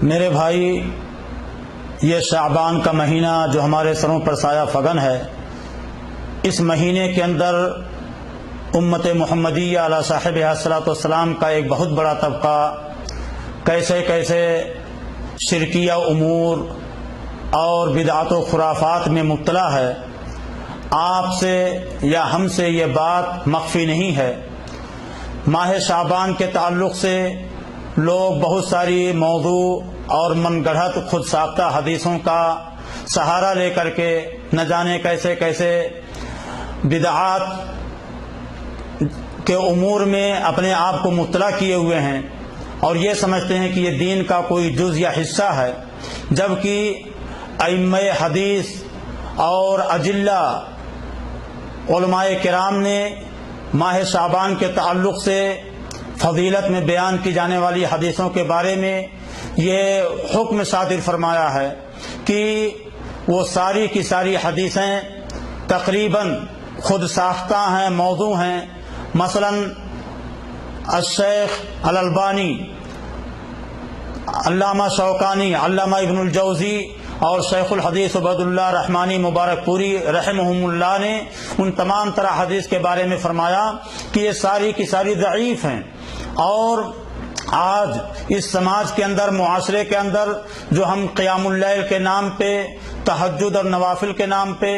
میرے بھائی، یہ شعبان کا مہینہ جو ہمارے سروں پر سایہ فگن ہے، اس مہینے کے اندر امت محمدیہ علی صاحب الصلاۃ والسلام کا ایک بہت بڑا طبقہ کیسے کیسے شرکیہ امور اور بدعت و خرافات میں مبتلا ہے، آپ سے یا ہم سے یہ بات مخفی نہیں ہے۔ ماہ شعبان کے تعلق سے لوگ بہت ساری موضوع اور من گڑھت خود ساختہ حدیثوں کا سہارا لے کر کے نہ جانے کیسے کیسے بدعات کے امور میں اپنے آپ کو مبتلا کیے ہوئے ہیں اور یہ سمجھتے ہیں کہ یہ دین کا کوئی جز یا حصہ ہے، جبکہ ائمہ حدیث اور اجلہ علماء کرام نے ماہ شعبان کے تعلق سے فضیلت میں بیان کی جانے والی حدیثوں کے بارے میں یہ حکم صادر فرمایا ہے کہ وہ ساری کی ساری حدیثیں تقریباً خود ساختہ ہیں، موضوع ہیں۔ مثلا الشیخ الالبانی، علامہ شوکانی، علامہ ابن الجوزی اور شیخ الحدیث عبد اللہ رحمانی مبارک پوری رحمہم اللہ نے ان تمام طرح حدیث کے بارے میں فرمایا کہ یہ ساری کی ساری ضعیف ہیں، اور آج اس سماج کے اندر، معاشرے کے اندر جو ہم قیام اللیل کے نام پہ، تہجد اور نوافل کے نام پہ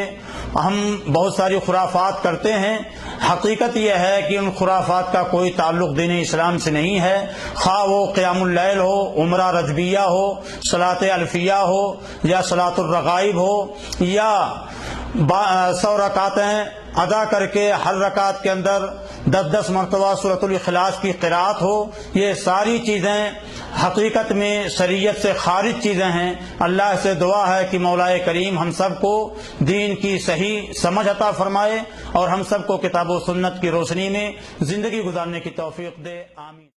ہم بہت ساری خرافات کرتے ہیں، حقیقت یہ ہے کہ ان خرافات کا کوئی تعلق دین اسلام سے نہیں ہے، خواہ وہ قیام اللیل ہو، عمرہ رجبیہ ہو، صلاۃ الفیہ ہو یا صلاۃ الرغائب ہو یا 100 رکعتیں ادا کر کے ہر رکعت کے اندر 10 مرتبہ سورۃ الاخلاص کی قرأت ہو۔ یہ ساری چیزیں حقیقت میں شریعت سے خارج چیزیں ہیں۔ اللہ سے دعا ہے کہ مولا کریم ہم سب کو دین کی صحیح سمجھ عطا فرمائے اور ہم سب کو کتاب و سنت کی روشنی میں زندگی گزارنے کی توفیق دے، آمین۔